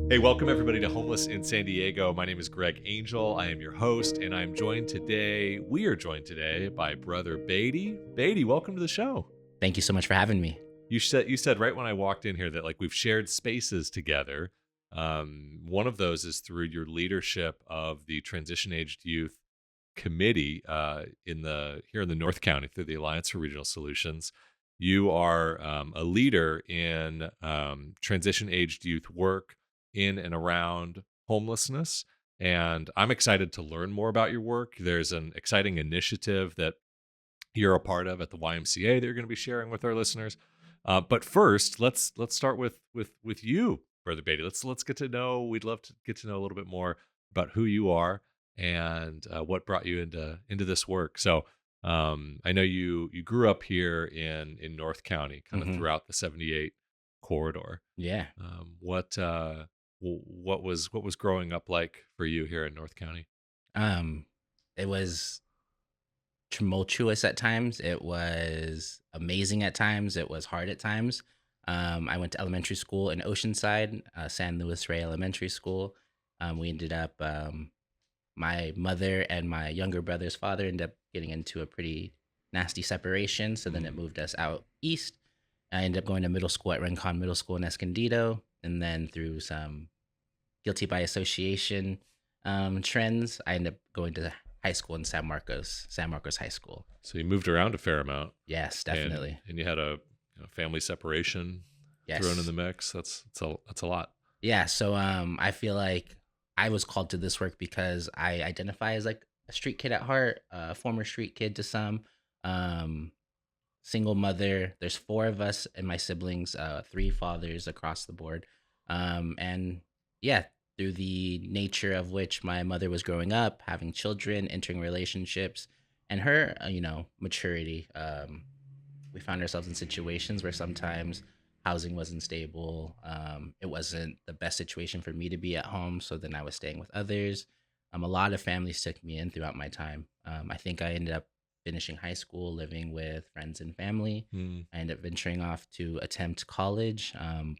Hey, welcome everybody to Homeless in San Diego. My name is Greg Angel. I am your host, and we are joined today by Brother Batie. Batie, welcome to the show. Thank you so much for having me. You said right when I walked in here that like we've shared spaces together. One of those is through your leadership of the Transition Age Youth Committee here in the North County through the Alliance for Regional Solutions. You are a leader in transition aged youth work in and around homelessness. And I'm excited to learn more about your work. There's an exciting initiative that you're a part of at the YMCA that you're going to be sharing with our listeners. But first, let's start with you, Brother Batie. Let's get to know. We'd love to get to know a little bit more about who you are and what brought you into this work. So I know you grew up here in North County, kind of hmm throughout the 78 corridor. Yeah. What was growing up like for you here in North County? Um, it was tumultuous at times. It was amazing at times. It was hard at times. I went to elementary school in Oceanside, San Luis Rey Elementary School. We ended up, my mother and my younger brother's father ended up getting into a pretty nasty separation. So then it moved us out east. I ended up going to middle school at Rincon Middle School in Escondido. And then through some guilty by association trends, I ended up going to high school in San Marcos High School. So you moved around a fair amount. Yes, definitely. And you had a family separation thrown in Yes. the mix. That's a lot. Yeah. So I feel like I was called to this work because I identify as like a street kid at heart, a former street kid to some. Um, Single mother. There's four of us and my siblings, three fathers across the board. And yeah, through the nature of which my mother was growing up, having children, entering relationships, and her, maturity, we found ourselves in situations where sometimes housing wasn't stable. It wasn't the best situation for me to be at home, so then I was staying with others. A lot of families took me in throughout my time. I think I ended up finishing high school, living with friends and family. Mm. I ended up venturing off to attempt college,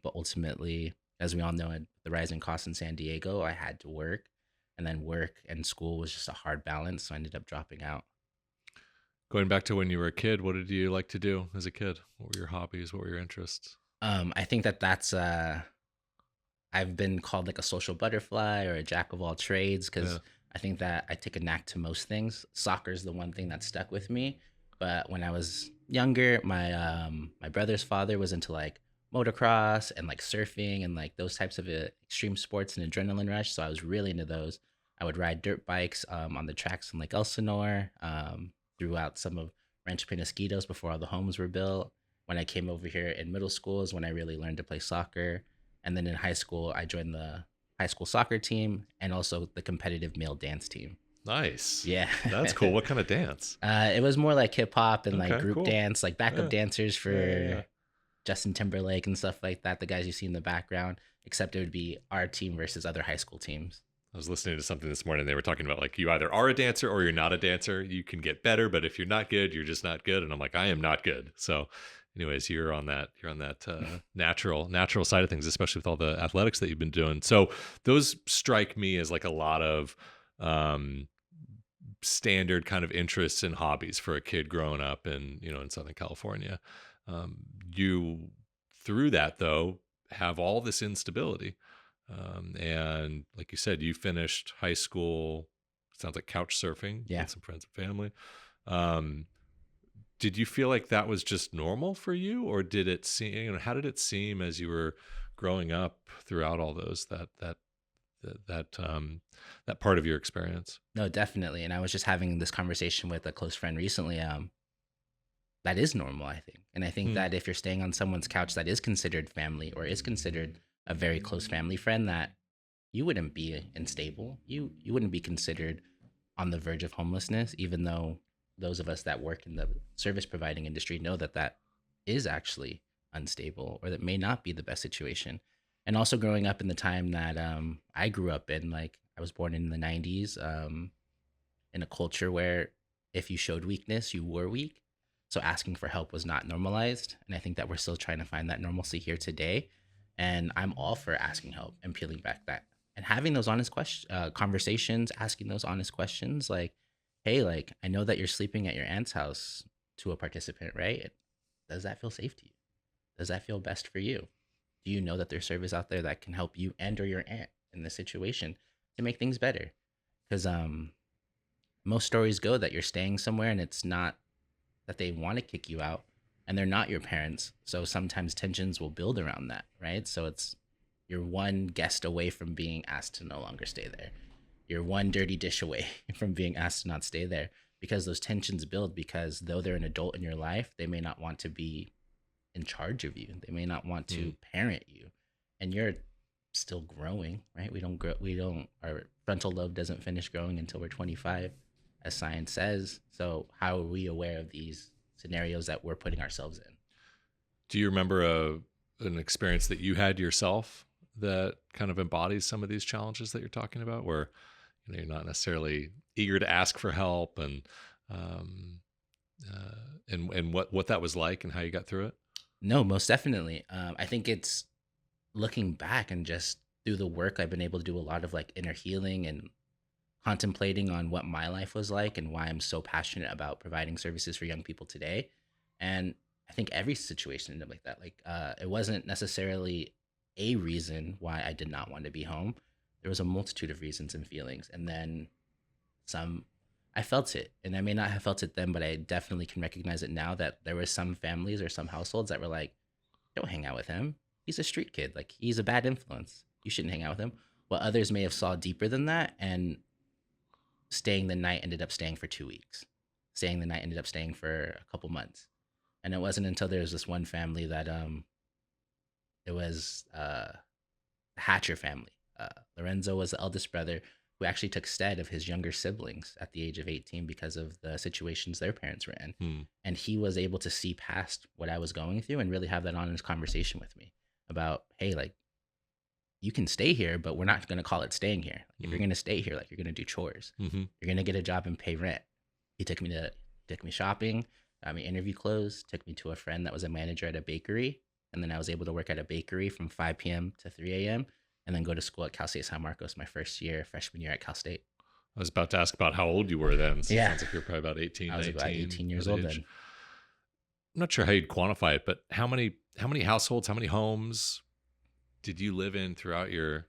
but ultimately, as we all know, at the rising costs in San Diego, I had to work, and then work and school was just a hard balance, so I ended up dropping out. Going back to when you were a kid, what did you like to do as a kid? What were your hobbies? What were your interests? I think that's I've been called like a social butterfly or a jack of all trades Yeah. because I think that I take a knack to most things. Soccer is the one thing that stuck with me. But when I was younger, my brother's father was into like motocross and like surfing and like those types of extreme sports and adrenaline rush. So I was really into those. I would ride dirt bikes on the tracks in Lake Elsinore, throughout some of Rancho Penasquitos before all the homes were built. When I came over here in middle school is when I really learned to play soccer, and then in high school, I joined the high school soccer team and also the competitive male dance team. Nice. Yeah. That's cool. What kind of dance? It was more like hip hop and like Okay, group cool. dance, like backup Yeah. dancers Yeah. for Justin Timberlake and stuff like that. The guys you see in the background, except it would be our team versus other high school teams. I was listening to something this morning. They were talking about like you either are a dancer or you're not a dancer. You can get better, but if you're not good, you're just not good. And I'm like, I am not good. So, anyways, you're on that natural side of things, especially with all the athletics that you've been doing. So those strike me as like a lot of um, standard kind of interests and hobbies for a kid growing up in Southern California. You through that though have all this instability, and like you said, you finished high school. Sounds like couch surfing Yeah. with some friends and family. Um, did you feel like that was just normal for you, or did it seem? How did it seem as you were growing up throughout all those that part of your experience? No, definitely. And I was just having this conversation with a close friend recently. That is normal, I think. And I think Hmm. that if you're staying on someone's couch that is considered family or is considered a very close family friend, that you wouldn't be unstable. You wouldn't be considered on the verge of homelessness, even though those of us that work in the service providing industry know that that is actually unstable or that may not be the best situation. And also growing up in the time that I grew up in, like I was born in the 90s, in a culture where if you showed weakness, you were weak. So asking for help was not normalized. And I think that we're still trying to find that normalcy here today. And I'm all for asking help and peeling back that and having those honest conversations, asking those honest questions like, hey, like, I know that you're sleeping at your aunt's house to a participant, right? Does that feel safe to you? Does that feel best for you? Do you know that there's service out there that can help you and or your aunt in this situation to make things better? Because most stories go that you're staying somewhere and it's not that they want to kick you out and they're not your parents. So sometimes tensions will build around that, right? So it's you're one guest away from being asked to no longer stay there. You're one dirty dish away from being asked to not stay there because those tensions build because though they're an adult in your life, they may not want to be in charge of you. They may not want to parent you. And you're still growing, right? Our frontal lobe doesn't finish growing until we're 25, as science says. So how are we aware of these scenarios that we're putting ourselves in? Do you remember an experience that you had yourself that kind of embodies some of these challenges that you're talking about, where you're not necessarily eager to ask for help, um, and what that was like and how you got through it? No, most definitely. I think it's looking back and just through the work I've been able to do a lot of like inner healing and contemplating on what my life was like and why I'm so passionate about providing services for young people today. And I think every situation ended up like that. Like it wasn't necessarily a reason why I did not want to be home. There was a multitude of reasons and feelings. And then some I felt it. And I may not have felt it then, but I definitely can recognize it now that there were some families or some households that were like, don't hang out with him. He's a street kid. Like he's a bad influence. You shouldn't hang out with him. While others may have saw deeper than that and staying the night ended up staying for 2 weeks. Staying the night ended up staying for a couple months. And it wasn't until there was this one family that it was the Hatcher family. Lorenzo was the eldest brother who actually took stead of his younger siblings at the age of 18 because of the situations their parents were in. And he was able to see past what I was going through and really have that honest conversation with me about, hey, like, you can stay here, but we're not going to call it staying here. If you're going to stay here, like, you're going to do chores. You're going to get a job and pay rent. He took me shopping, got me interview clothes, took me to a friend that was a manager at a bakery. And then I was able to work at a bakery from 5 p.m. to 3 a.m. and then go to school at Cal State San Marcos my freshman year at Cal State. I was about to ask about how old you were then. So Yeah. It sounds like you're probably about 18, I was 19. about 18 years old then. I'm not sure how you'd quantify it, but how many households, how many homes did you live in throughout your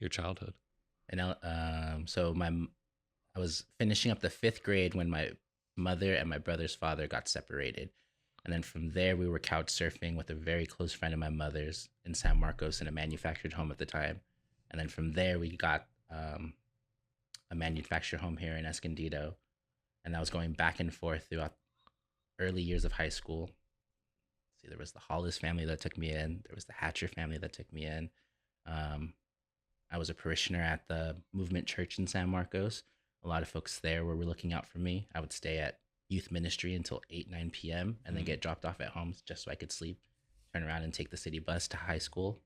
childhood? And so I was finishing up the 5th grade when my mother and my brother's father got separated. And then from there, we were couch surfing with a very close friend of my mother's in San Marcos in a manufactured home at the time. And then from there, we got a manufactured home here in Escondido. And I was going back and forth throughout early years of high school. See, there was the Hollis family that took me in. There was the Hatcher family that took me in. I was a parishioner at the Movement Church in San Marcos. A lot of folks there were looking out for me. I would stay at youth ministry until 8, 9 p.m. and then get dropped off at home just so I could sleep, turn around and take the city bus to high school.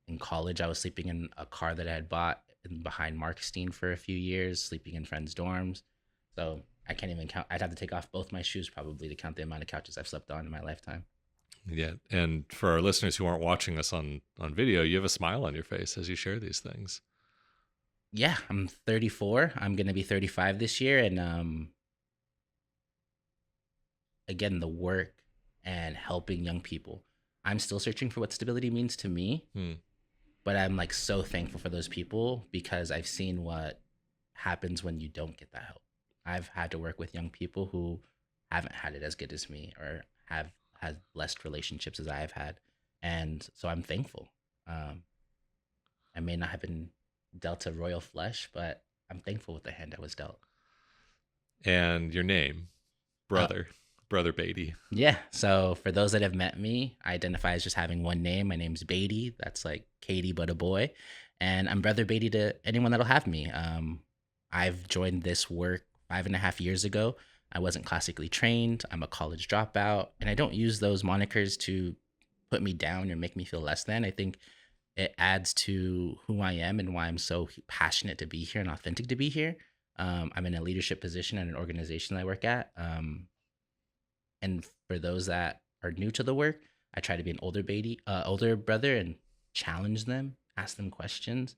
In college, I was sleeping in a car that I had bought behind Markstein for a few years, sleeping in friends' dorms. So I can't even count. I'd have to take off both my shoes probably to count the amount of couches I've slept on in my lifetime. Yeah. And for our listeners who aren't watching us on video, you have a smile on your face as you share these things. Yeah, I'm 34. I'm going to be 35 this year. And again, the work and helping young people. I'm still searching for what stability means to me. But I'm like so thankful for those people because I've seen what happens when you don't get that help. I've had to work with young people who haven't had it as good as me or have had less relationships as I've had. And so I'm thankful. I may not have been dealt a royal flesh, but I'm thankful with the hand I was dealt. And your name, Brother Batie. Yeah. So for those that have met me, I identify as just having one name. My name's Batie. That's like Katie, but a boy. And I'm Brother Batie to anyone that'll have me. I've joined this work 5.5 years ago. I wasn't classically trained. I'm a college dropout. And I don't use those monikers to put me down or make me feel less than. I think it adds to who I am and why I'm so passionate to be here and authentic to be here. I'm in a leadership position at an organization I work at. And for those that are new to the work, I try to be an older brother, and challenge them, ask them questions,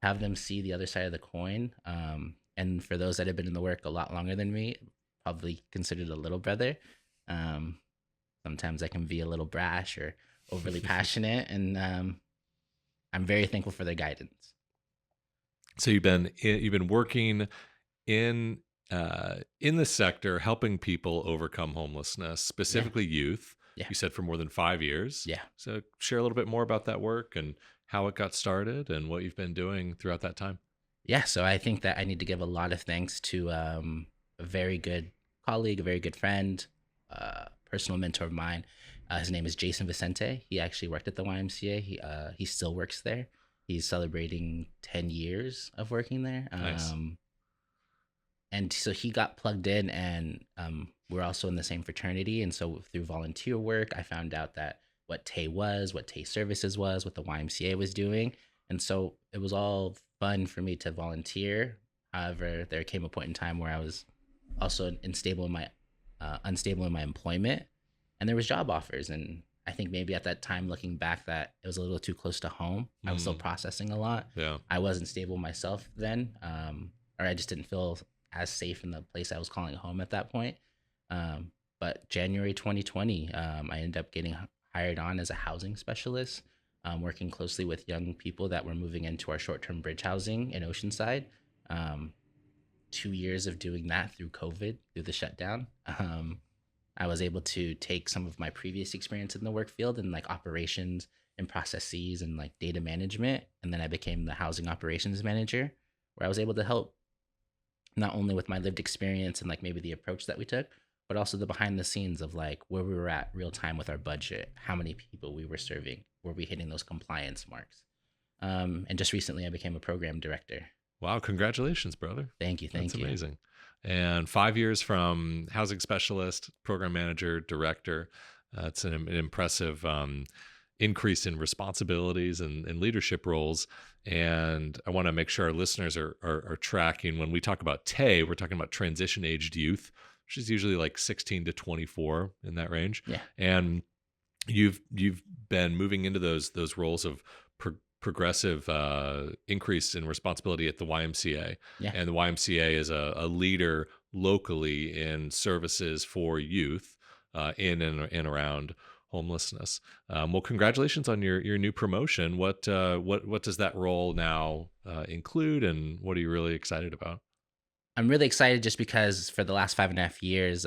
have them see the other side of the coin. And for those that have been in the work a lot longer than me, probably considered a little brother. Um, Sometimes I can be a little brash or overly passionate, and I'm very thankful for their guidance. So you've been working in in the sector, helping people overcome homelessness, Yeah, specifically youth. yeah, You said for more than 5 years. yeah. So share a little bit more about that work and how it got started and what you've been doing throughout that time. Yeah, so I think that I need to give a lot of thanks to a very good colleague, a very good friend, personal mentor of mine. His name is Jason Vicente. He actually worked at the YMCA. He still works there. He's celebrating 10 years of working there. Nice. And so he got plugged in, and we're also in the same fraternity. And so through volunteer work, I found out that what Tay was, what Tay Services was, what the YMCA was doing. And so it was all fun for me to volunteer. However, there came a point in time where I was also unstable in my employment, and there was job offers. And I think maybe at that time, looking back, that it was a little too close to home. I was still Mm, processing a lot. yeah. I wasn't stable myself then, or I just didn't feel as safe in the place I was calling home at that point. Um, but January 2020, I ended up getting hired on as a housing specialist, working closely with young people that were moving into our short-term bridge housing in Oceanside. Um, 2 years of doing that through COVID, through the shutdown. I was able to take some of my previous experience in the work field and like operations and processes and like data management. And then I became the housing operations manager, where I was able to help not only with my lived experience and like maybe the approach that we took, but also the behind the scenes of like where we were at real time with our budget, how many people we were serving, were we hitting those compliance marks. And just recently, I became a program director. Wow. Congratulations, brother. Thank you, That's thank you. amazing. And 5 years from housing specialist, program manager, director. That's an impressive increase in responsibilities and leadership roles. And I want to make sure our listeners are tracking. When we talk about TAY, we're talking about transition aged youth, which is usually like 16 to 24 in that range. Yeah, And you've been moving into those roles of progressive increase in responsibility at the YMCA, yeah. and the YMCA is a leader locally in services for youth in and around homelessness. Well, congratulations on your new promotion. What does that role now include, and what are you really excited about? I'm really excited just because for the last 5.5 years,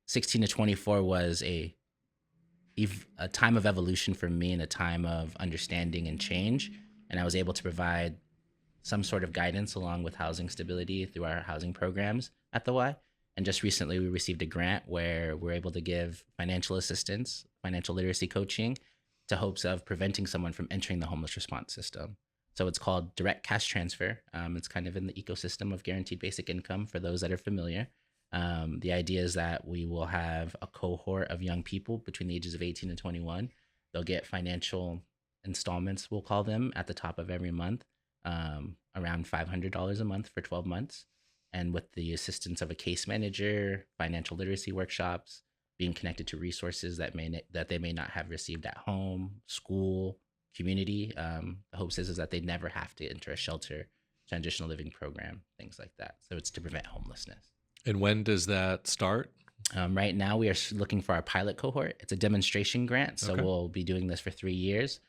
16 to 24 was a time of evolution for me and a time of understanding and change. And I was able to provide some sort of guidance along with housing stability through our housing programs at the Y. And just recently, we received a grant where we're able to give financial assistance, financial literacy coaching, to hopes of preventing someone from entering the homeless response system. So it's called direct cash transfer. It's kind of in the ecosystem of guaranteed basic income for those that are familiar. The idea is that we will have a cohort of young people between the ages of 18 and 21. They'll get financial installments, we'll call them, at the top of every month, around $500 a month for 12 months. And with the assistance of a case manager, financial literacy workshops, being connected to resources that they may not have received at home, school, community. The hopes is that they never have to enter a shelter, transitional living program, things like that. So it's to prevent homelessness. And when does that start? Right now, we are looking for our pilot cohort. It's a demonstration grant, so Okay. we'll be doing this for 3 years.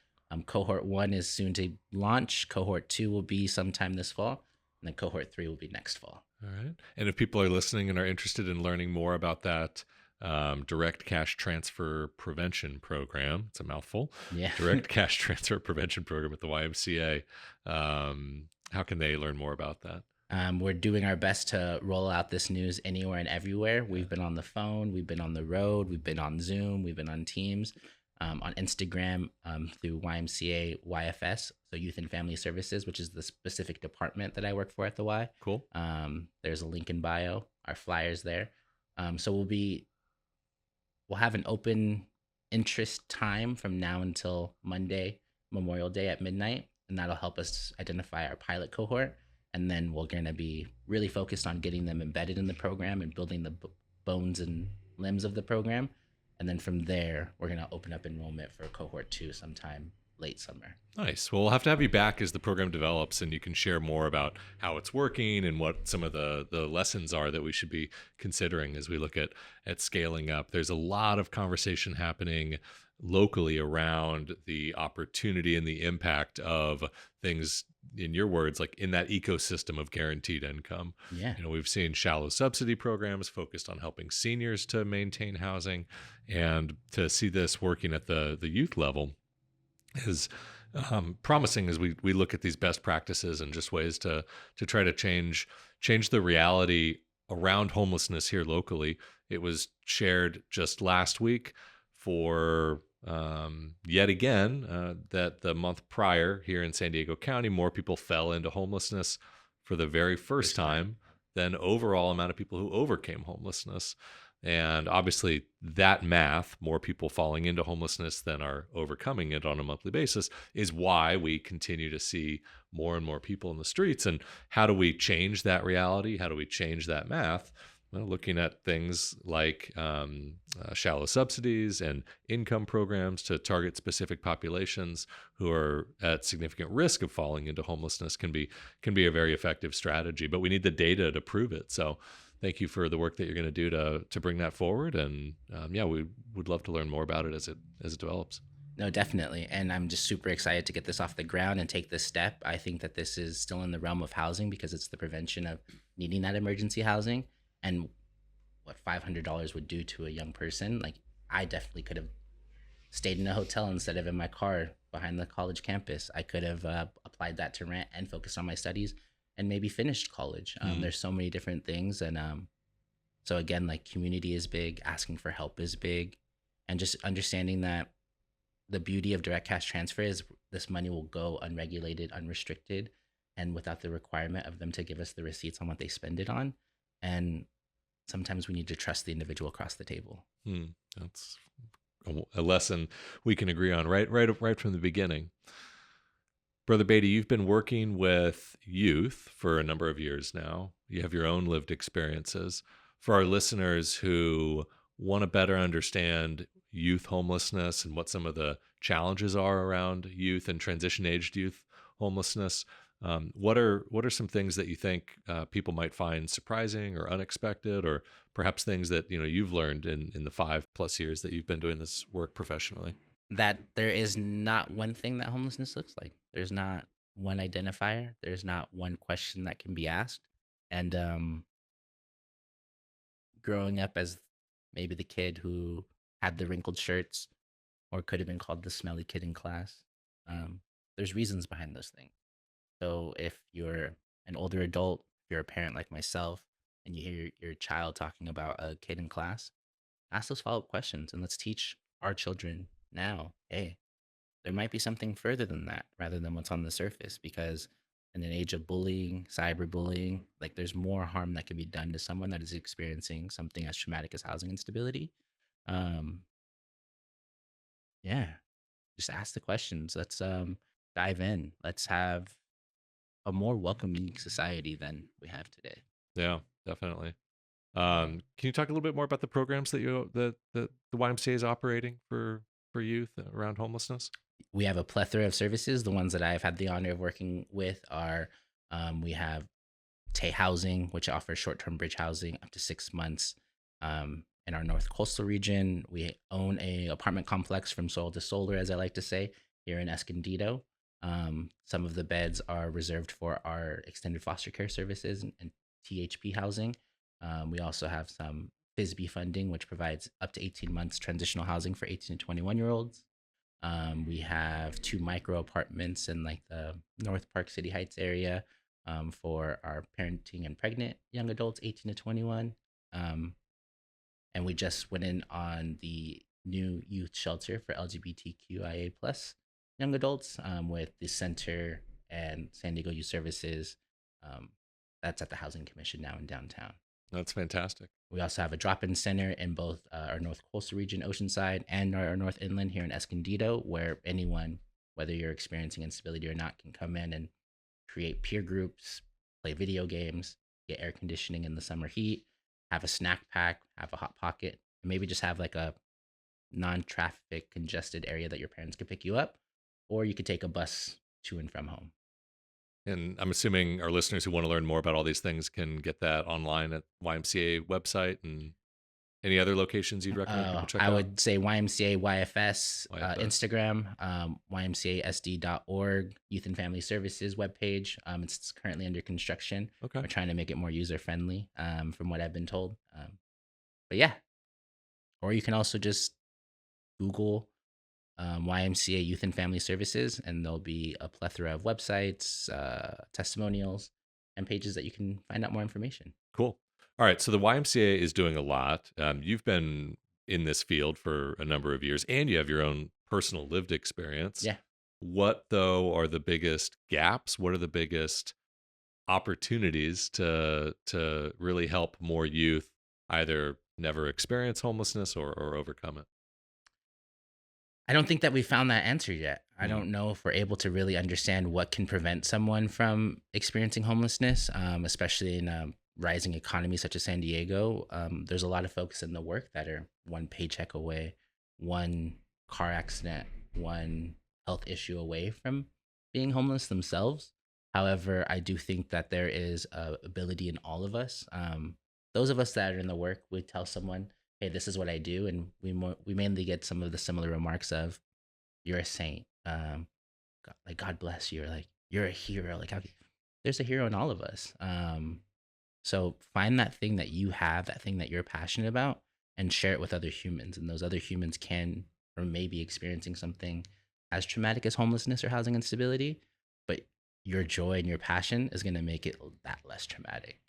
Cohort 1 is soon to launch. Cohort 2 will be sometime this fall, and then cohort 3 will be next fall. All right. And if people are listening and are interested in learning more about that direct cash transfer prevention program, it's a mouthful, Yeah. direct cash transfer prevention program at the YMCA, how can they learn more about that? We're doing our best to roll out this news anywhere and everywhere. We've been on the phone, we've been on the road, we've been on Zoom, we've been on Teams, on Instagram, through YMCA YFS, so Youth and Family Services, which is the specific department that I work for at the Y. Cool. There's a link in bio, our flyers there. So we'll have an open interest time from now until Monday, Memorial Day at midnight, and that'll help us identify our pilot cohort. And then we're going to be really focused on getting them embedded in the program and building the bones and limbs of the program. And then from there, we're going to open up enrollment for cohort 2 sometime late summer. Nice. Well, we'll have to have you back as the program develops, and you can share more about how it's working and what some of the lessons are that we should be considering as we look at scaling up. There's a lot of conversation happening locally around the opportunity and the impact of things, in your words, like in that ecosystem of guaranteed income. Yeah. We've seen shallow subsidy programs focused on helping seniors to maintain housing, and to see this working at the youth level is promising as we look at these best practices and just ways to try to change the reality around homelessness here locally. It was shared just last week for yet again that the month prior here in San Diego County, more people fell into homelessness for the very first time than overall amount of people who overcame homelessness. And obviously, that math, more people falling into homelessness than are overcoming it on a monthly basis, is why we continue to see more and more people in the streets. And how do we change that reality? How do we change that math? Well, looking at things like shallow subsidies and income programs to target specific populations who are at significant risk of falling into homelessness can be a very effective strategy. But we need the data to prove it. So thank you for the work that you're going to do to bring that forward. And yeah, we would love to learn more about it as it develops. No, definitely. And I'm just super excited to get this off the ground and take this step. I think that this is still in the realm of housing because it's the prevention of needing that emergency housing. And what $500 would do to a young person, like I definitely could have stayed in a hotel instead of in my car behind the college campus. I could have applied that to rent and focused on my studies and maybe finished college. There's so many different things. And so again, like community is big, asking for help is big, and just understanding that the beauty of direct cash transfer is this money will go unregulated, unrestricted, and without the requirement of them to give us the receipts on what they spend it on. And sometimes we need to trust the individual across the table. That's a lesson we can agree on right from the beginning. Brother Batie, you've been working with youth for a number of years now. You have your own lived experiences. For our listeners who want to better understand youth homelessness and what some of the challenges are around youth and transition-aged youth homelessness, what are some things that you think people might find surprising or unexpected, or perhaps things that you've learned in the 5+ years that you've been doing this work professionally? That there is not one thing that homelessness looks like. There's not one identifier. There's not one question that can be asked. And growing up as maybe the kid who had the wrinkled shirts or could have been called the smelly kid in class, there's reasons behind those things. So if you're an older adult, if you're a parent like myself, and you hear your child talking about a kid in class, ask those follow-up questions and let's teach our children now, hey, there might be something further than that rather than what's on the surface, because in an age of bullying, cyberbullying, like there's more harm that can be done to someone that is experiencing something as traumatic as housing instability. Um, yeah, just ask the questions. Let's dive in. Let's have a more welcoming society than we have today. Yeah, definitely. Can you talk a little bit more about the programs that the YMCA is operating for youth around homelessness? We have a plethora of services. The ones that I've had the honor of working with are we have Tay Housing, which offers short-term bridge housing up to 6 months in our North Coastal region. We own a apartment complex from soil to solar, as I like to say, here in Escondido. Some of the beds are reserved for our extended foster care services and THP housing. We also have some FISB funding, which provides up to 18 months transitional housing for 18 to 21-year-olds. We have 2 micro apartments in like the North Park City Heights area for our parenting and pregnant young adults, 18 to 21. And we just went in on the new youth shelter for LGBTQIA plus young adults with the center and San Diego Youth Services. That's at the Housing Commission now in downtown. That's fantastic. We also have a drop-in center in both our North Coastal region, Oceanside, and our North Inland here in Escondido, where anyone, whether you're experiencing instability or not, can come in and create peer groups, play video games, get air conditioning in the summer heat, have a snack pack, have a hot pocket, and maybe just have like a non-traffic congested area that your parents could pick you up, or you could take a bus to and from home. And I'm assuming our listeners who want to learn more about all these things can get that online at YMCA website, and any other locations you'd recommend people check I out? would say YMCA YFS, YFS. Instagram, YMCASD.org, Youth and Family Services webpage. It's currently under construction. Okay. We're trying to make it more user friendly, from what I've been told. But yeah, or you can also just Google YMCA Youth and Family Services, and there'll be a plethora of websites, testimonials, and pages that you can find out more information. Cool. All right. So the YMCA is doing a lot. You've been in this field for a number of years, and you have your own personal lived experience. Yeah. What, though, are the biggest gaps? What are the biggest opportunities to really help more youth either never experience homelessness or overcome it? I don't think that we found that answer yet. I Mm, don't know if we're able to really understand what can prevent someone from experiencing homelessness, especially in a rising economy such as San Diego. There's a lot of folks in the work that are one paycheck away, one car accident, one health issue away from being homeless themselves. However, I do think that there is a ability in all of us. Those of us that are in the work would tell someone, hey, this is what I do, and we mainly get some of the similar remarks of, you're a saint, like God bless you, or like you're a hero. Like there's a hero in all of us. So find that thing that you have, that thing that you're passionate about, and share it with other humans. And those other humans can or may be experiencing something as traumatic as homelessness or housing instability, but your joy and your passion is going to make it that less traumatic.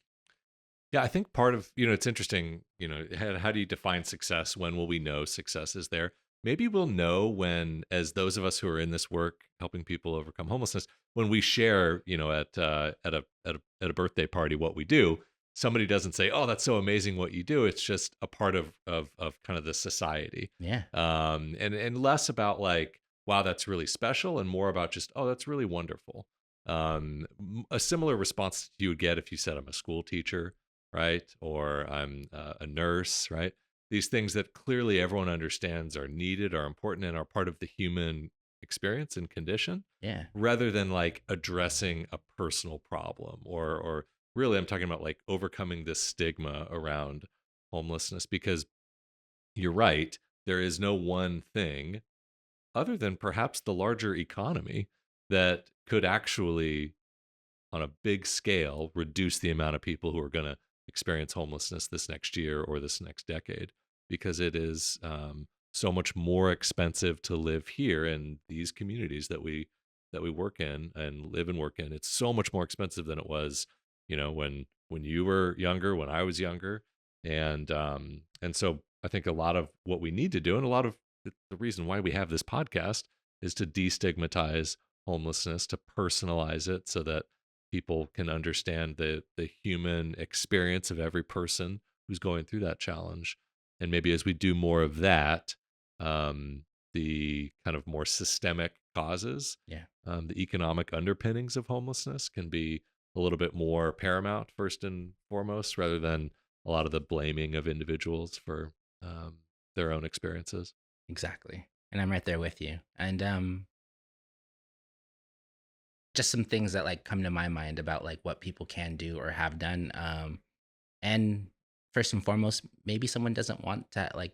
yeah, I think part of, it's interesting, how do you define success? When will we know success is there? Maybe we'll know when, as those of us who are in this work helping people overcome homelessness, when we share, at a birthday party what we do, somebody doesn't say, "Oh, that's so amazing what you do." It's just a part of kind of the society, Yeah, and less about like, "Wow, that's really special," and more about just, "Oh, that's really wonderful." A similar response you would get if you said, "I'm a school teacher," right? Or I'm a nurse, right? These things that clearly everyone understands are needed, are important, and are part of the human experience and condition, yeah, rather than like addressing a personal problem, or really, I'm talking about like overcoming this stigma around homelessness, because you're right, there is no one thing other than perhaps the larger economy that could actually, on a big scale, reduce the amount of people who are going to experience homelessness this next year or this next decade, because it is so much more expensive to live here in these communities that we work in and live and work in. It's so much more expensive than it was, when you were younger, when I was younger, and so I think a lot of what we need to do, and a lot of the reason why we have this podcast, is to destigmatize homelessness, to personalize it so that people can understand the human experience of every person who's going through that challenge. And maybe as we do more of that, um, the kind of more systemic causes, yeah. the economic underpinnings of homelessness can be a little bit more paramount first and foremost, rather than a lot of the blaming of individuals for um, their own experiences. Exactly. And I'm right there with you. And just some things that like come to my mind about like what people can do or have done. And first and foremost, maybe someone doesn't want to, like,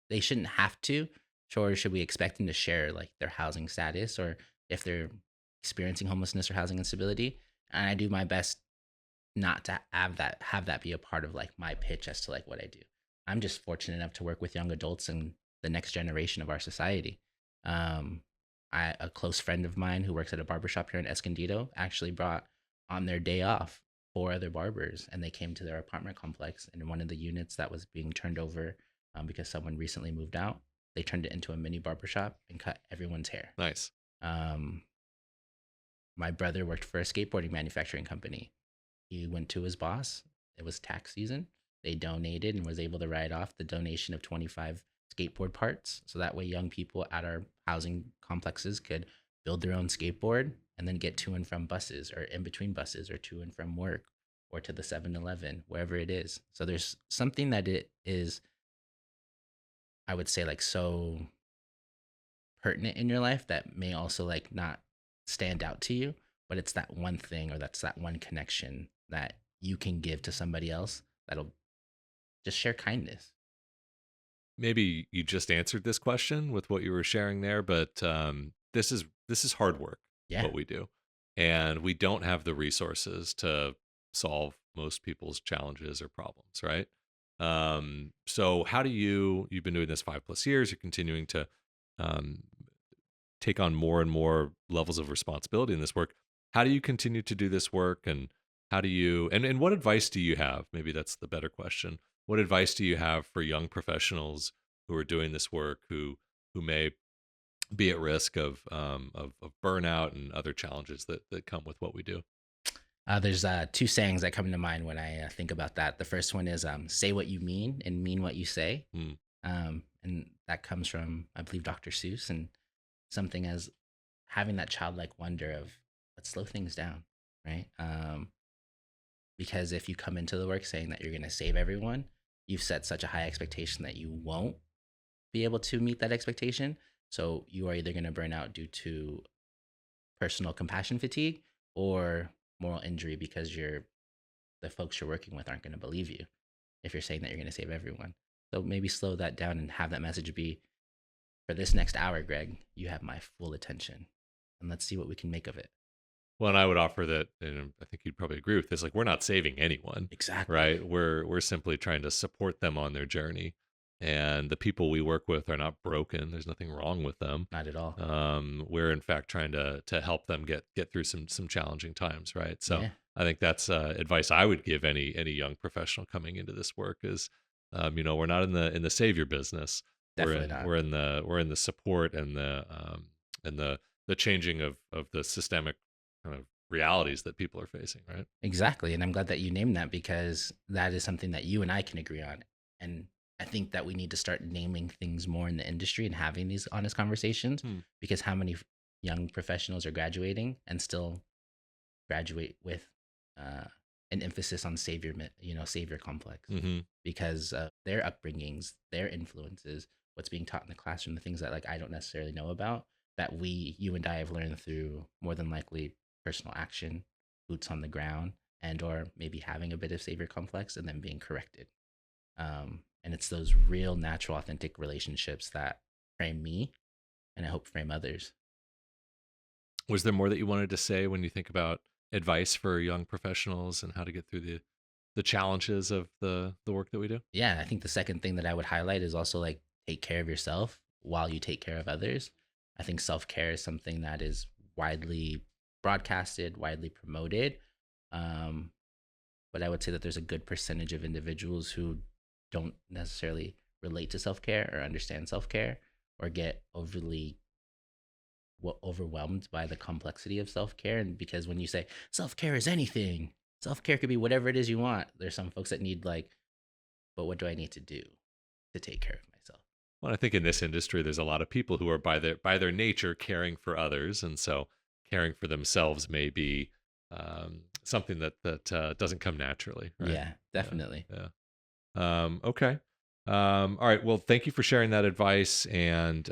they shouldn't have to. Sure, should we expect them to share like their housing status or if they're experiencing homelessness or housing instability? And I do my best not to have that be a part of like my pitch as to like what I do. I'm just fortunate enough to work with young adults and the next generation of our society. Um, a close friend of mine who works at a barbershop here in Escondido actually brought on their day off four other barbers, and they came to their apartment complex. And in one of the units that was being turned over, because someone recently moved out, they turned it into a mini barbershop and cut everyone's hair. Nice. Um, my brother worked for a skateboarding manufacturing company. He went to his boss. It was tax season. They donated and was able to write off the donation of 25 skateboard parts. So that way, young people at our housing complexes could build their own skateboard and then get to and from buses or in between buses or to and from work or to the 7-Eleven, wherever it is. So there's something that it is. I would say like so pertinent in your life that may also like not stand out to you, but it's that one thing or that's that one connection that you can give to somebody else that'll just share kindness. Maybe you just answered this question with what you were sharing there, but this is hard work, Yeah. what we do, and we don't have the resources to solve most people's challenges or problems, right? So how do you've been doing this 5+ years, you're continuing to um, take on more and more levels of responsibility in this work. How do you continue to do this work, and how do you and what advice do you have? Maybe that's the better question. What advice do you have for young professionals who are doing this work, who may be at risk of burnout and other challenges that come with what we do? There's two sayings that come to mind when I think about that. The first one is say what you mean and mean what you say. Hmm. And that comes from, I believe, Dr. Seuss, and something as having that childlike wonder of let's slow things down, right? Because if you come into the work saying that you're going to save everyone, you've set such a high expectation that you won't be able to meet that expectation. So you are either going to burn out due to personal compassion fatigue or moral injury because the folks you're working with aren't going to believe you if you're saying that you're going to save everyone. So maybe slow that down and have that message be for this next hour, Greg, you have my full attention. And let's see what we can make of it. Well, and I would offer that, and I think you'd probably agree with this. Like, we're not saving anyone, Exactly. right? We're simply trying to support them on their journey, and the people we work with are not broken. There's nothing wrong with them. Not at all. We're in fact trying to help them get through some challenging times, right? So Yeah, I think that's advice I would give any young professional coming into this work is, we're not in the savior business. We're definitely in not. we're in the we're in the support and the changing of the systemic kind of realities that people are facing, right? Exactly. And I'm glad that you named that because that is something that you and I can agree on. And I think that we need to start naming things more in the industry and having these honest conversations Hmm. because how many young professionals are graduating and still graduate with uh, an emphasis on savior complex Hmm. because of their upbringings, their influences, what's being taught in the classroom, the things that like I don't necessarily know about that you and I have learned through more than likely personal action, boots on the ground, and or maybe having a bit of savior complex and then being corrected. And it's those real, natural, authentic relationships that frame me and I hope frame others. Was there more that you wanted to say when you think about advice for young professionals and how to get through the challenges of the work that we do? Yeah, I think the second thing that I would highlight is also like take care of yourself while you take care of others. I think self care is something that is widely broadcasted, widely promoted. Um, but I would say that there's a good percentage of individuals who don't necessarily relate to self care or understand self care or get overwhelmed by the complexity of self care. And because when you say self care is anything, self care could be whatever it is you want. There's some folks that need like, but what do I need to do to take care of myself? Well, I think in this industry, there's a lot of people who are by their nature caring for others, and so caring for themselves may be something that doesn't come naturally, right? Yeah, Yeah, definitely. yeah. Okay. All right. Well, thank you for sharing that advice, and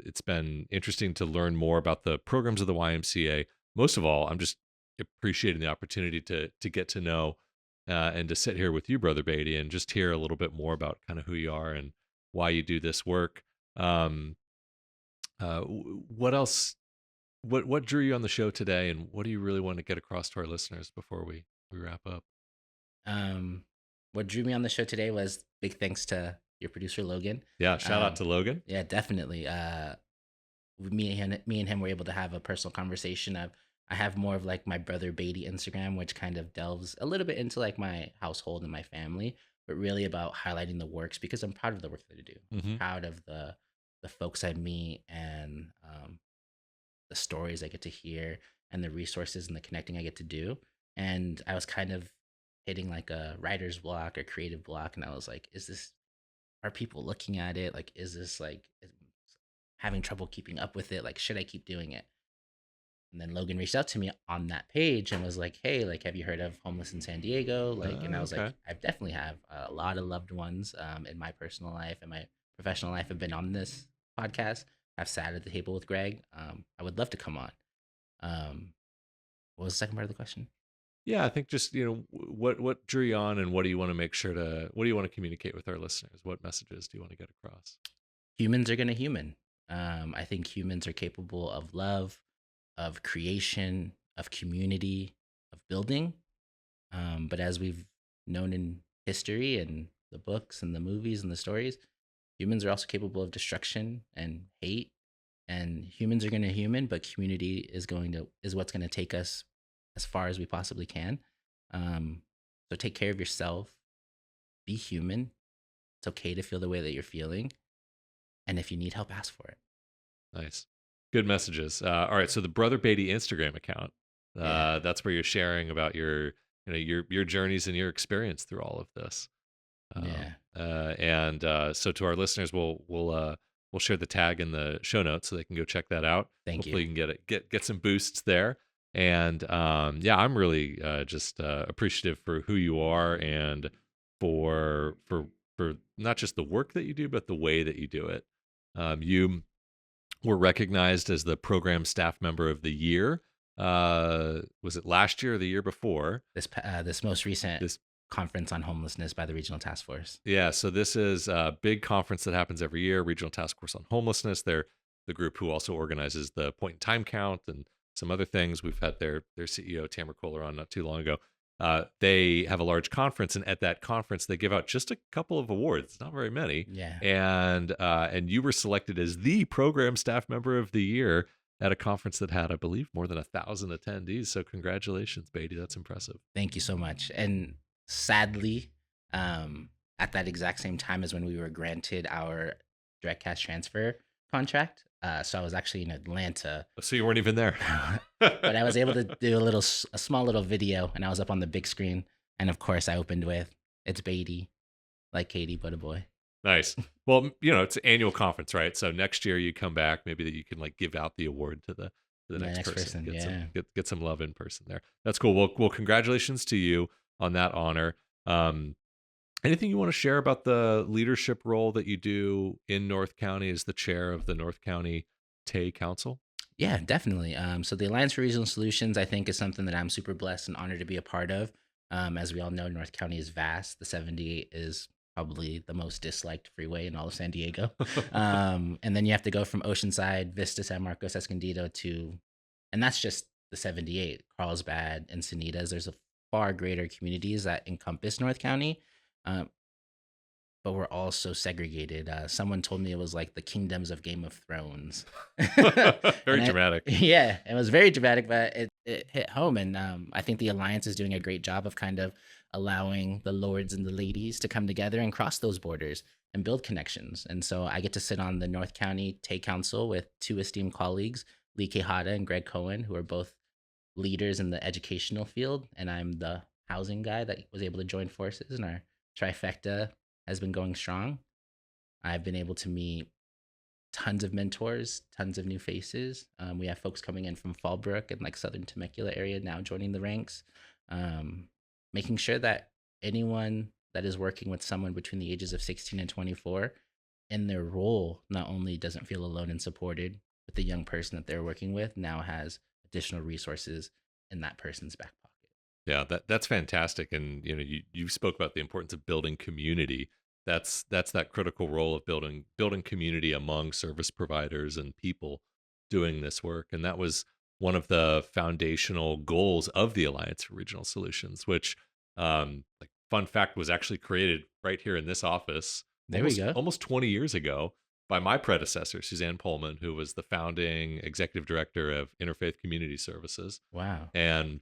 it's been interesting to learn more about the programs of the YMCA. Most of all, I'm just appreciating the opportunity to get to know and to sit here with you, Brother Beatty, and just hear a little bit more about kind of who you are and why you do this work. Um, what else? What drew you on the show today, and what do you really want to get across to our listeners before we wrap up? Um, what drew me on the show today was big thanks to your producer Logan. Yeah. Shout out Um, to Logan. yeah, definitely. Me and him were able to have a personal conversation. I have more of like my brother Batie Instagram, which kind of delves a little bit into like my household and my family, but really about highlighting the works because I'm proud of the work that I do. I'm Hmm. proud of the folks I meet and the stories I get to hear and the resources and the connecting I get to do. And I was kind of hitting like a writer's block or creative block, and I was like, are people looking at it? Like, is this like having trouble keeping up with it? Like, should I keep doing it? And then Logan reached out to me on that page and was like, "Hey, like, have you heard of Homeless in San Diego?" Like, and I was Okay. like, "I definitely have. A lot of loved ones in my personal life and my professional life have been on this podcast. I've sat at the table with Greg. I would love to come on." Um, what was the second part of the question? Yeah, I think just, what drew you on, and what do you want to make sure to what do you want to communicate with our listeners? What messages do you want to get across? Humans are gonna human. I think humans are capable of love, of creation, of community, of building. But as we've known in history and the books and the movies and the stories, humans are also capable of destruction and hate. And humans are going to human, but community is what's going to take us as far as we possibly can. Um, so take care of yourself. Be human. It's okay to feel the way that you're feeling, and if you need help, ask for it. Nice. Good messages. All right, so the Brother Batie Instagram account, Yeah, that's where you're sharing about your journeys and your experience through all of this. yeah. And so to our listeners, we'll share the tag in the show notes so they can go check that out. Thank you. Hopefully, you can get some boosts there. And yeah, I'm really just appreciative for who you are, and for not just the work that you do, but the way that you do it. You were recognized as the program staff member of the year. Was it last year or the year before? This most recent This conference on homelessness by the Regional Task Force. Yeah, so this is a big conference that happens every year, Regional Task Force on Homelessness. They're the group who also organizes the point in time count and some other things. We've had their CEO Tamara Kohler on not too long ago. They have a large conference, and at that conference, they give out just a couple of awards, not very many. Yeah. And you were selected as the program staff member of the year at a conference that had, I believe, more than 1,000 attendees. So congratulations, Beatty. That's impressive. Thank you so much. And sadly, um, at that exact same time as when we were granted our direct cash transfer contract. So I was actually in Atlanta, So you weren't even there. but I was able to do a small little video, and I was up on the big screen. And of course, I opened with "It's Beatty, like Katie, but a boy." Nice. Well, it's an annual conference, right? So next year you come back, maybe that you can like give out the award to the The next next person. person, Get some yeah. get some love in person there. That's cool. Well, congratulations to you on that honor. Um, Anything you want to share about the leadership role that you do in North County as the chair of the North County Tay Council? Yeah, definitely. So the Alliance for Regional Solutions, I think, is something that I'm super blessed and honored to be a part of. As we all know, North County is vast. The 78 is probably the most disliked freeway in all of San Diego. And then you have to go from Oceanside, Vista, San Marcos, Escondido to, and that's just the 78, Carlsbad, Encinitas. There's a far greater communities that encompass North County. Um, but we're all so segregated. Someone told me it was like the kingdoms of Game of Thrones. Very And dramatic. yeah, it was very dramatic, but it hit home. And I think the Alliance is doing a great job of kind of allowing the lords and the ladies to come together and cross those borders and build connections. And so I get to sit on the North County Tay Council with two esteemed colleagues, Lee Quijada and Greg Cohen, who are both leaders in the educational field. And I'm the housing guy that was able to join forces, and our trifecta has been going strong. I've been able to meet tons of mentors, tons of new faces. We have folks coming in from Fallbrook and like Southern Temecula area now joining the ranks, um, making sure that anyone that is working with someone between the ages of 16 and 24 in their role not only doesn't feel alone and supported, but the young person that they're working with now has additional resources in that person's back pocket. Yeah, that's fantastic. And you spoke about the importance of building community. That's that critical role of building community among service providers and people doing this work. And that was one of the foundational goals of the Alliance for Regional Solutions, which, like, fun fact, was actually created right here in this office There we almost go. almost 20 years ago by my predecessor, Suzanne Pullman, who was the founding executive director of Interfaith Community Services. Wow. And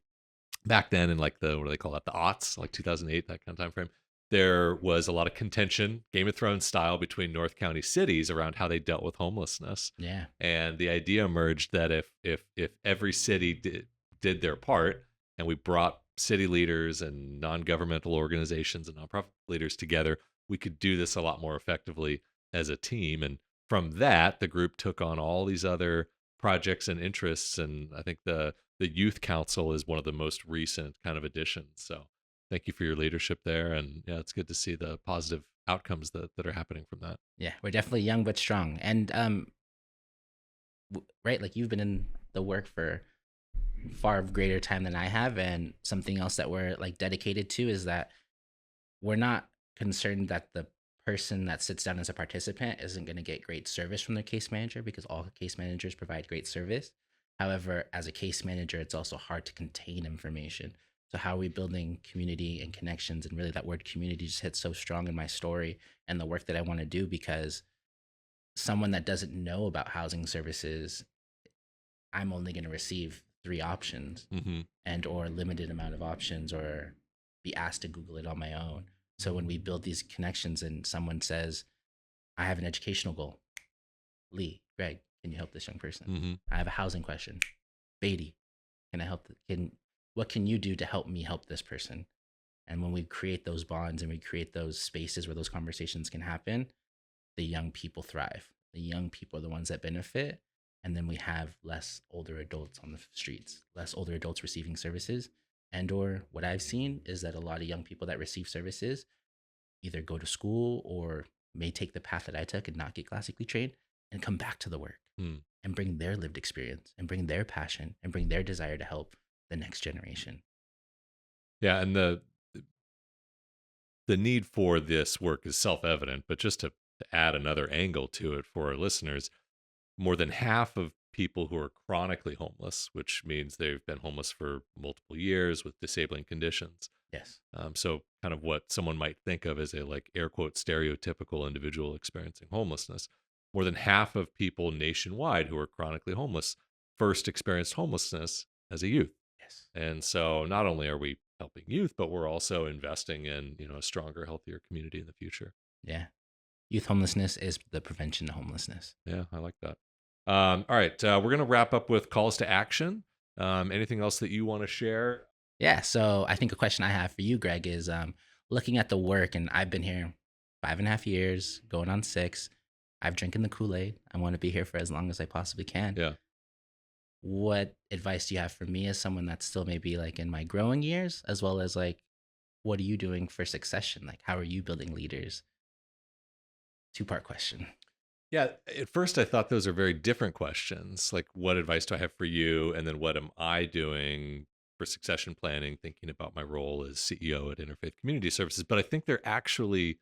back then, in like the, what do they call that, the aughts, like 2008, that kind of time frame, there was a lot of contention, Game of Thrones style, between North County cities around how they dealt with homelessness. Yeah. And the idea emerged that if every city did their part, and we brought city leaders and non-governmental organizations and nonprofit leaders together, we could do this a lot more effectively as a team. And from that, the group took on all these other projects and interests. And I think the youth council is one of the most recent kind of additions. So thank you for your leadership there. And yeah, it's good to see the positive outcomes that are happening from that. Yeah, we're definitely young but strong. And right, like you've been in the work for far greater time than I have, and something else that we're like dedicated to is that we're not concerned that the person that sits down as a participant isn't going to get great service from their case manager, because all case managers provide great service. However, as a case manager, it's also hard to contain information. So how are we building community and connections? And really that word community just hits so strong in my story and the work that I want to do, because someone that doesn't know about housing services, I'm only going to receive three options Mm-hmm. and or limited amount of options, or be asked to Google it on my own. So when we build these connections and someone says, I have an educational goal, Lee, Greg, can you help this young person? Mm-hmm. I have a housing question, Batie, can I help? What can you do to help me help this person? And when we create those bonds and we create those spaces where those conversations can happen, the young people thrive. The young people are the ones that benefit. And then we have less older adults on the streets, less older adults receiving services. And or what I've seen is that a lot of young people that receive services either go to school or may take the path that I took and not get classically trained and come back to the work Mm. and bring their lived experience and bring their passion and bring their desire to help the next generation. Yeah, and the need for this work is self-evident, but just to add another angle to it for our listeners, more than half of people who are chronically homeless, which means they've been homeless for multiple years with disabling conditions. Yes. So kind of what someone might think of as a like air quote stereotypical individual experiencing homelessness. More than half of people nationwide who are chronically homeless first experienced homelessness as a youth. Yes. And so not only are we helping youth, but we're also investing in, a stronger, healthier community in the future. Yeah. Youth homelessness is the prevention of homelessness. Yeah, I like that. All right, we're going to wrap up with calls to action. Anything else that you want to share? Yeah. So I think a question I have for you, Greg, is looking at the work, and I've been here 5.5 years, going on 6. I've drinking the Kool-Aid. I want to be here for as long as I possibly can. Yeah. What advice do you have for me as someone that's still maybe like in my growing years, as well as like, what are you doing for succession? Like, how are you building leaders? Two-part question. Yeah, at first I thought those are very different questions. Like, what advice do I have for you? And then what am I doing for succession planning, thinking about my role as CEO at Interfaith Community Services? But I think they're actually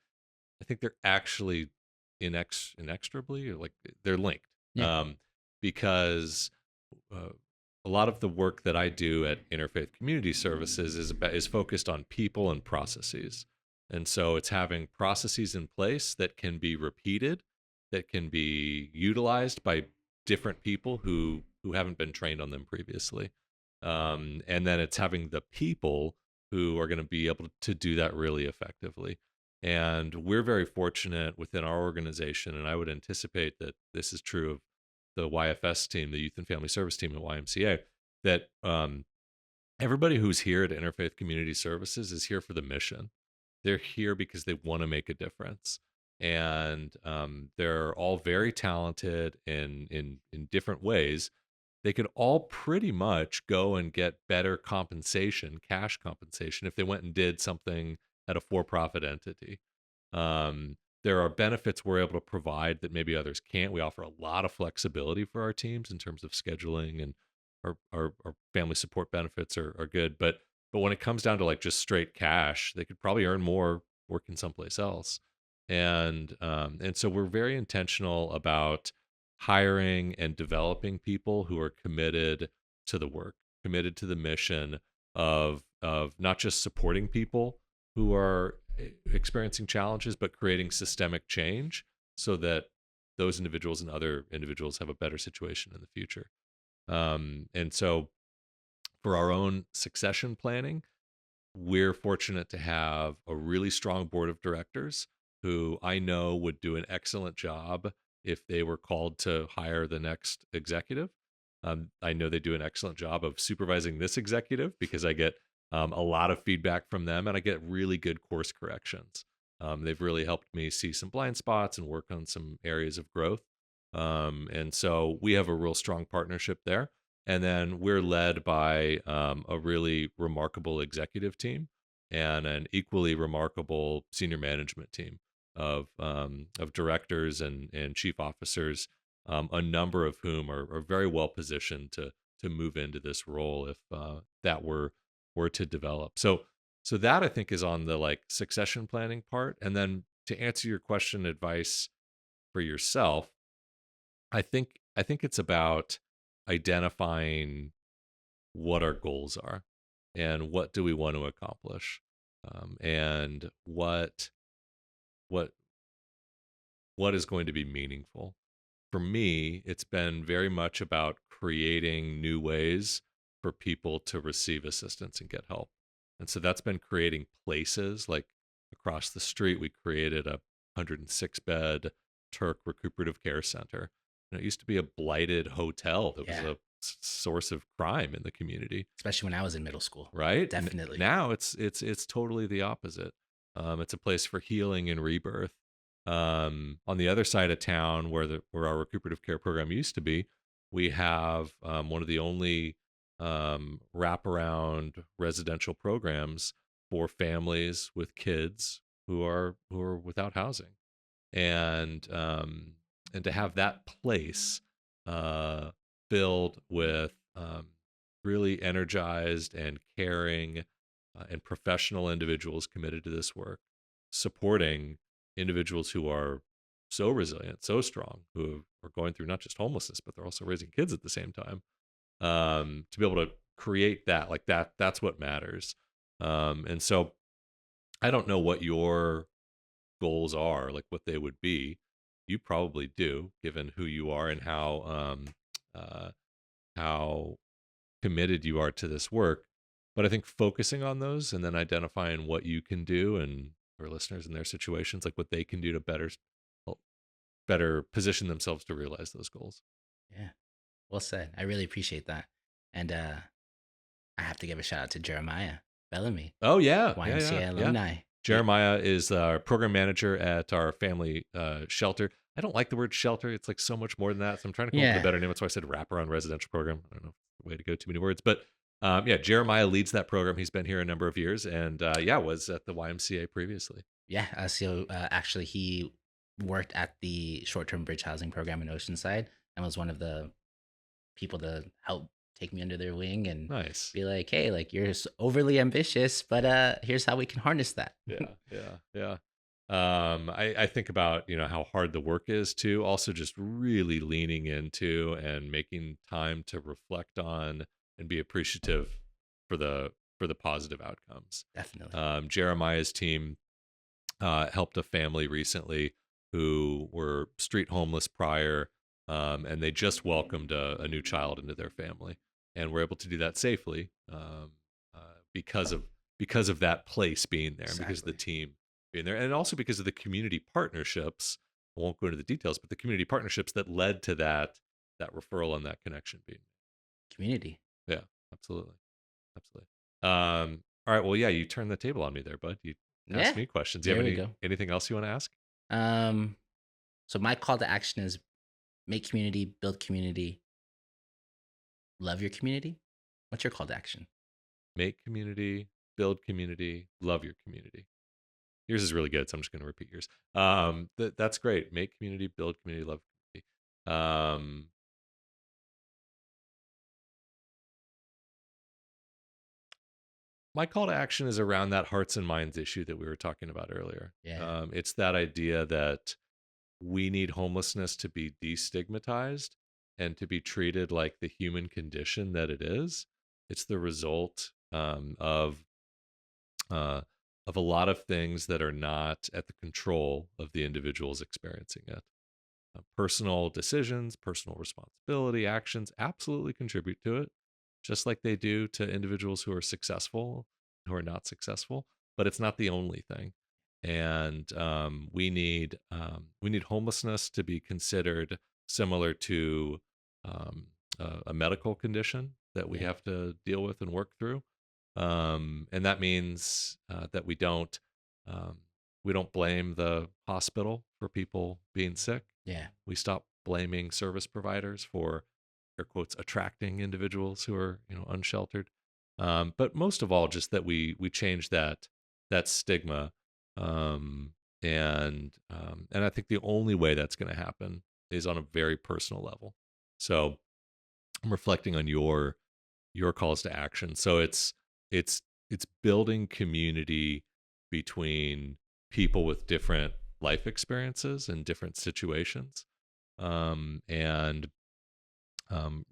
inextricably, or like they're linked. Yeah. Because uh, a lot of the work that I do at Interfaith Community Services is focused on people and processes. And so it's having processes in place that can be repeated, that can be utilized by different people who haven't been trained on them previously. And then it's having the people who are going to be able to do that really effectively. And we're very fortunate within our organization, and I would anticipate that this is true of the YFS team, the Youth and Family Service team at YMCA, that everybody who's here at Interfaith Community Services is here for the mission. They're here because they want to make a difference, and they're all very talented in different ways. They could all pretty much go and get better compensation, cash compensation, if they went and did something at a for-profit entity. There are benefits we're able to provide that maybe others can't. We offer a lot of flexibility for our teams in terms of scheduling, and our family support benefits are good. But when it comes down to like just straight cash, they could probably earn more working someplace else. And so we're very intentional about hiring and developing people who are committed to the work, committed to the mission of not just supporting people who are experiencing challenges, but creating systemic change so that those individuals and other individuals have a better situation in the future. And so for our own succession planning, we're fortunate to have a really strong board of directors who I know would do an excellent job if they were called to hire the next executive. I know they do an excellent job of supervising this executive because I get a lot of feedback from them, and I get really good course corrections. They've really helped me see some blind spots and work on some areas of growth. And so we have a real strong partnership there. And then we're led by a really remarkable executive team and an equally remarkable senior management team of directors and chief officers, a number of whom are very well positioned to move into this role if that were to develop. So that I think is on the like succession planning part. And then to answer your question, advice for yourself, I think it's about identifying what our goals are and what do we want to accomplish, and what what is going to be meaningful. For me, it's been very much about creating new ways for people to receive assistance and get help. And so that's been creating places like across the street. We created a 106 bed Turk recuperative care center. And it used to be a blighted hotel that was Yeah. a source of crime in the community, Especially when I was in middle school. right? Definitely. Now it's totally the opposite. It's a place for healing and rebirth. On the other side of town, where our recuperative care program used to be, we have one of the only wraparound residential programs for families with kids who are without housing, and um, and to have that place uh, filled with really energized and caring and professional individuals committed to this work, supporting individuals who are so resilient, so strong, who are going through not just homelessness, but they're also raising kids at the same time. To be able to create that, like that's what matters. And so I don't know what your goals are, like what they would be. You probably do, given who you are and uh, how committed you are to this work. But I think focusing on those and then identifying what you can do and for listeners in their situations, like what they can do to better position themselves to realize those goals. Yeah. Well said. I really appreciate that. And I have to give a shout out to Jeremiah Bellamy, Oh yeah, yeah, yeah, YMCA yeah. alumni. Jeremiah is our program manager at our family shelter. I don't like the word shelter. It's like so much more than that. So I'm trying to come up with a Yeah. better name. That's why I said wraparound residential program. I don't know if it's the way to go too many words, but yeah, Jeremiah leads that program. He's been here a number of years, and yeah, was at the YMCA previously. Yeah. So actually, he worked at the short term bridge housing program in Oceanside and was one of the people to help take me under their wing and Nice. be like, hey, like you're overly ambitious, but here's how we can harness that. Yeah, yeah, yeah. I think about how hard the work is too. Also, just really leaning into and making time to reflect on and be appreciative for the positive outcomes. Definitely. Jeremiah's team helped a family recently who were street homeless prior, and they just welcomed a new child into their family, and were able to do that safely because of that place being there, and because of the Exactly. team being there, and also because of the community partnerships. I won't go into the details, but the community partnerships that led to that referral and that connection being. Community. Yeah, absolutely, absolutely. All right, well, yeah, you turned the table on me there, bud. You asked Yeah. me questions. Do you There have we go. anything else you want to ask? Um, so my call to action is make community, build community, love your community. What's your call to action? Make community, build community, love your community. Yours is really good, so I'm just going to repeat yours. That's great. Make community, build community, love community. My call to action is around that hearts and minds issue that we were talking about earlier. Yeah. It's that idea that we need homelessness to be destigmatized and to be treated like the human condition that it is. It's the result uh, of a lot of things that are not at the control of the individuals experiencing it. Personal decisions, personal responsibility, actions absolutely contribute to it, just like they do to individuals who are successful, who are not successful. But it's not the only thing, and we need homelessness to be considered similar to um, a medical condition that we Yeah. have to deal with and work through, and that means that um, we don't blame the hospital for people being sick. Yeah. We stop blaming service providers for, air quotes, attracting individuals who are, unsheltered. But most of all, just that we change that stigma. And I think the only way that's going to happen is on a very personal level. So I'm reflecting on your calls to action. So it's building community between people with different life experiences and different situations, and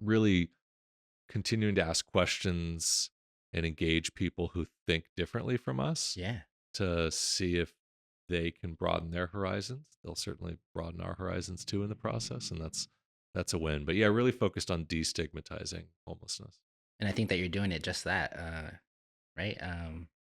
really continuing to ask questions and engage people who think differently from us Yeah. to see if they can broaden their horizons. They'll certainly broaden our horizons too in the process, and that's a win. But yeah, really focused on destigmatizing homelessness. And I think that you're doing it just that, right?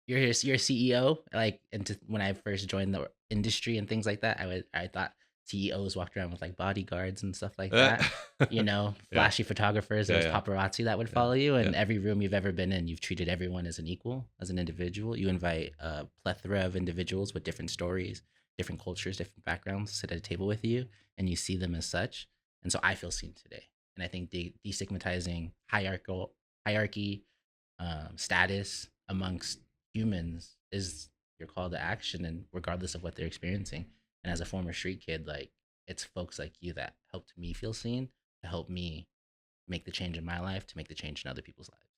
You're a CEO. Like, when I first joined the industry and things like that, I thought CEOs walked around with like bodyguards and stuff like that. Yeah, Flashy photographers. There was yeah, paparazzi that would yeah, follow you, and yeah. every room you've ever been in, you've treated everyone as an equal, as an individual. You invite a plethora of individuals with different stories, different cultures, different backgrounds, sit at a table with you, and you see them as such. And so I feel seen today. And I think destigmatizing hierarchy, status amongst humans is your call to action, and regardless of what they're experiencing. And as a former street kid, like, it's folks like you that helped me feel seen, to help me make the change in my life, to make the change in other people's lives.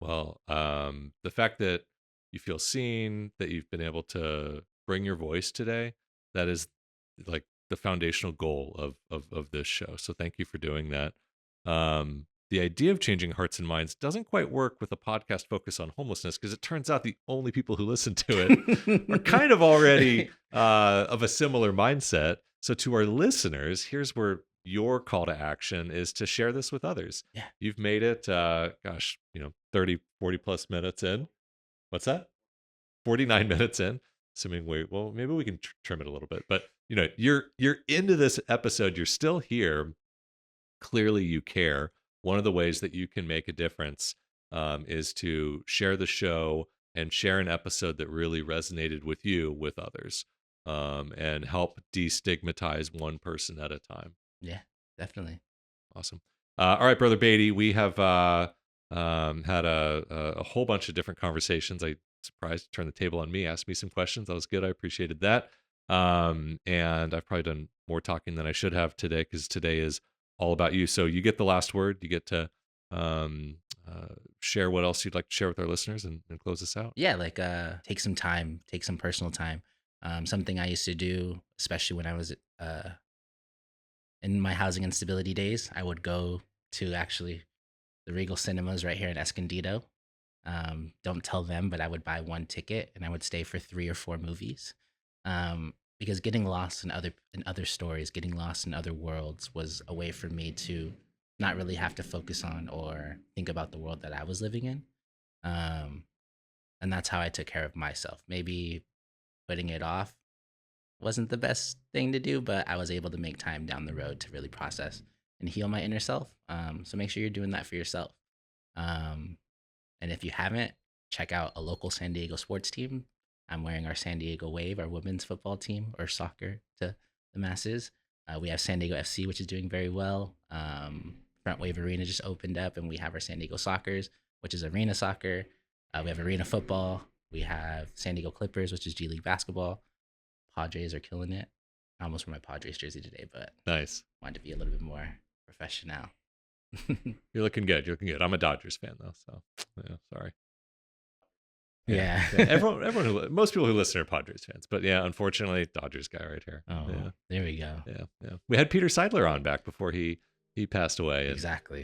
Well, the fact that you feel seen, that you've been able to bring your voice today, that is like the foundational goal of this show. So thank you for doing that. The idea of changing hearts and minds doesn't quite work with a podcast focused on homelessness, because it turns out the only people who listen to it are kind of already of a similar mindset. So to our listeners, here's where your call to action is to share this with others. Yeah. You've made it, 30, 40 plus minutes in. What's that? 49 minutes in. Assuming maybe we can trim it a little bit, but you're into this episode. You're still here. Clearly you care. One of the ways that you can make a difference is to share the show and share an episode that really resonated with you with others, and help destigmatize one person at a time. Yeah, definitely. Awesome. All right, Brother Batie, we have had a whole bunch of different conversations. I surprised to turn the table on me, asked me some questions. That was good. I appreciated that. And I've probably done more talking than I should have today, because today is all about you. So you get the last word. You get to share what else you'd like to share with our listeners, and close us out. Yeah, like, take some time, take some personal time. Something I used to do, especially when I was in my housing instability days, I would go to actually the Regal Cinemas right here in Escondido. Don't tell them, but I would buy one ticket and I would stay for 3 or 4 movies. Because getting lost in other stories, getting lost in other worlds, was a way for me to not really have to focus on or think about the world that I was living in. Um, and that's how I took care of myself. Maybe putting it off wasn't the best thing to do, but I was able to make time down the road to really process and heal my inner self. So make sure you're doing that for yourself. Um, and if you haven't, check out a local San Diego sports team. I'm wearing our San Diego Wave, our women's football team, or soccer to the masses. We have San Diego FC, which is doing very well. Front Wave Arena just opened up, and we have our San Diego Soccers, which is arena soccer. We have arena football. We have San Diego Clippers, which is G League basketball. Padres are killing it. I almost wore my Padres jersey today, but Nice. wanted to be a little bit more professional. You're looking good. You're looking good. I'm a Dodgers fan though, so yeah, sorry. Yeah. Most people who listen are Padres fans, but yeah, unfortunately, Dodgers guy right here. Oh, Yeah, there we go. yeah. We had Peter Seidler on back before he passed away. And, Exactly.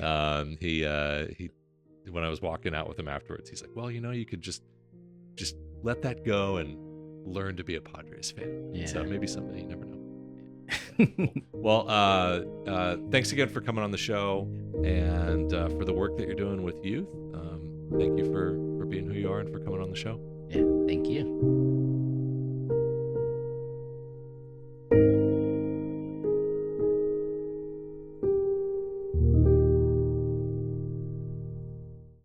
he when I was walking out with him afterwards, he's like, "Well, you could just let that go and learn to be a Padres fan." Yeah. So maybe someday, you never know. Cool. Well, thanks again for coming on the show, and for the work that you're doing with youth. Thank you for being who you are and for coming on the show. Yeah, thank you.